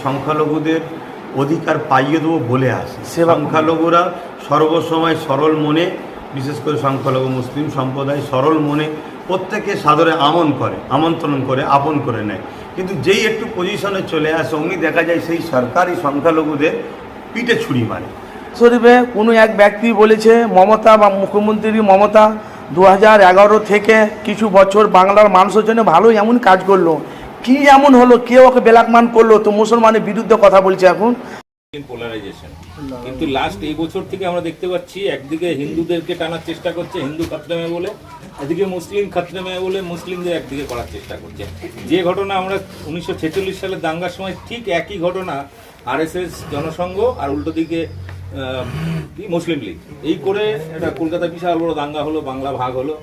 সংখ্যালঘুদের অধিকার পাইয়ে দেবো বলে আসে। সংখ্যালঘুরা সর্বসময় সরল মনে, বিশেষ করে সংখ্যালঘু মুসলিম সম্প্রদায় সরল মনে প্রত্যেকে সাদরে আমন্ত্রণ করে আপন করে নেয়। কিন্তু যেই একটু পজিশনে চলে আসে অমনি দেখা যায় সেই সরকারই সংখ্যালঘুদের পিঠে ছুরি মারে। শরীফে কোনো এক ব্যক্তি বলেছে মমতা বা মুখ্যমন্ত্রী মমতা 2011 থেকে কিছু বছর বাংলার মানুষের জন্য ভালো এমন কাজ করলো, কি এমন হলো, কে ওকে বেলাকমান করলো তো মুসলমানের বিরুদ্ধে কথা বলছে এখন। পোলারাইজেশন কিন্তু লাস্ট এই বছর থেকে আমরা দেখতে পাচ্ছি একদিকে হিন্দুদেরকে টানার চেষ্টা করছে হিন্দু খাতরে বলে, এদিকে মুসলিম খাতরে বলে মুসলিমদের একদিকে করার চেষ্টা করছে। যে ঘটনা আমরা 1946 সালে দাঙ্গার সময় ঠিক একই ঘটনা আরএসএস জনসংঘ আর উল্টো দিকে মুসলিম লীগ এই করে একটা কলকাতা বিশাল বড় দাঙ্গা হলো, বাংলা ভাগ হলো।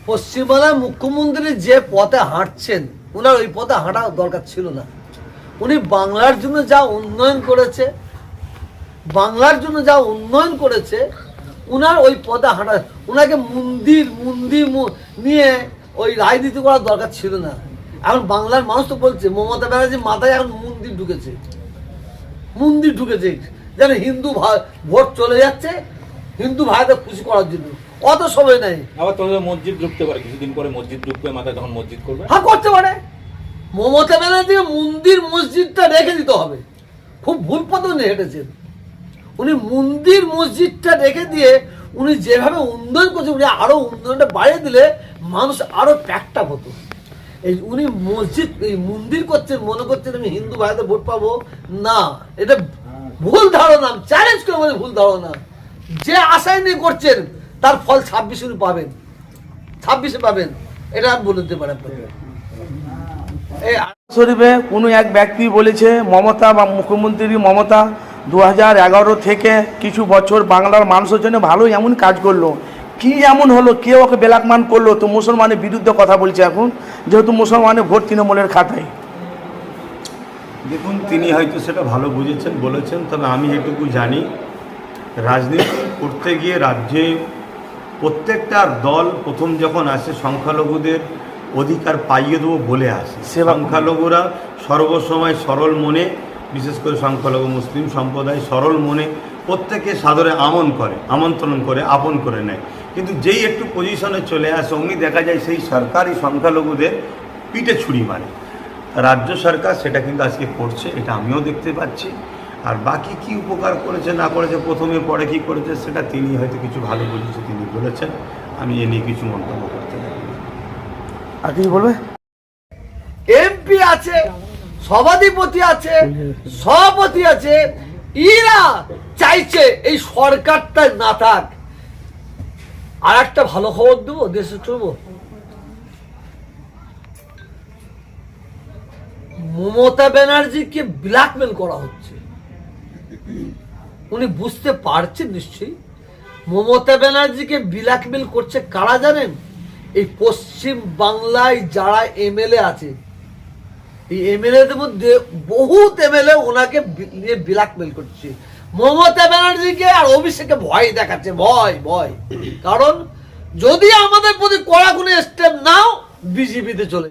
পশ্চিমবাংলার মুখ্যমন্ত্রী যে পথে হাঁটছেন ওনার ওই পথে হাঁটা দরকার ছিল না। উনি বাংলার জন্য যা উন্নয়ন করেছে উনার ওই পথে হাঁটা, ওনাকে মন্দির নিয়ে ওই রাজনীতি করার দরকার ছিল না। এখন বাংলার মানুষ তো বলছে মমতা ব্যানার্জির মাথায় এখন মন্দির ঢুকেছে যেন হিন্দু ভোট চলে যাচ্ছে হিন্দু ভাইদের খুশি করার জন্য, অত সময় নেই। আবার তোদের মসজিদ ঢুকতে পারে, কিছুদিন পরে মসজিদ ঢুকবে, মাথায় তখন মসজিদ করবে। হ্যাঁ করতে পারে, মমতা ব্যানার্জিকে মসজিদটা রেখে দিতে হবে। খুব ভুল পথে হেঁটেছেন উনি, মসজিদটা রেখে দিয়ে উনি যেভাবে উন্নয়ন করছেন উনি আরো উন্নয়নটা বাড়িয়ে দিলে মানুষ আরো প্যাকটা হতো। এই উনি মন্দির করছেন মনে করছেন আমি হিন্দু ভাইদের ভোট পাবো না, এটা ভুল ধারণা, চ্যালেঞ্জ করে বলে ভুল ধারণা। যে আশায় নিয়ে করছেন তার ফল 26 পাবেন, এটা আমি বলে দিতে পারি আপনাকে। শরীফে কোনো এক ব্যক্তি বলেছে মমতা বা মুখ্যমন্ত্রী মমতা 2011 থেকে কিছু বছর বাংলার মানুষের জন্য ভালো এমন কাজ করলো, কি এমন হলো, কে ওকে বেলাকমান করলো তো মুসলমানের বিরুদ্ধে কথা বলছে এখন, যেহেতু মুসলমানের ভোট তৃণমূলের খাতায়। দেখুন তিনি হয়তো সেটা ভালো বুঝেছেন বলেছেন, তবে আমি এটুকু জানি রাজনীতি করতে গিয়ে রাজ্যে প্রত্যেকটা দল প্রথম যখন আসে সংখ্যালঘুদের অধিকার পাইয়ে দেবো বলে আসে। সংখ্যালঘুরা সর্বসময় সরল মনে, বিশেষ করে সংখ্যালঘু মুসলিম সম্প্রদায় সরল মনে প্রত্যেকে সাদরে আমন্ত্রণ করে আপন করে নেয়। কিন্তু যেই একটু পজিশনে চলে আসে অমনি দেখা যায় সেই সরকারই সংখ্যালঘুদের পিঠে ছুরি মারে। রাজ্য সরকার সেটা কিন্তু আজকে করছে, এটা আমিও দেখতে পাচ্ছি। আর বাকি কি উপকার করেছে না করেছে, প্রথমে পরে কি করেছে সেটা তিনি হয়তো কিছু ভালো বুঝেছে তিনি বলেছেন, আমি এ নিয়ে কিছু মন্তব্য করতে পারি। আর কিছু বলবে? এমপি আছে, সভাধিপতি আছে, এরা চাইছে এই সরকারটা না থাক। আর একটা ভালো খবর দেবো, দেশে চলবো, মমতা ব্যানার্জিকে ব্ল্যাকমেল করা হচ্ছে। উনি বুঝতে পারছেন নিশ্চয়ই মমতা ব্যানার্জিকে ব্ল্যাকমেল করছে কারা জানেন? এই পশ্চিম বাংলায় যারা এমএলএ আছে, এই এমএলএদের মধ্যে বহুত এমএলএ ওনাকে নিয়ে ব্ল্যাকমেল করছে, মমতা ব্যানার্জিকে আর অভিষেককে ভয় দেখাচ্ছে, ভয়। কারণ যদি আমাদের প্রতি কড়া কোনো স্টেপ নাও বিজেপিতে চলে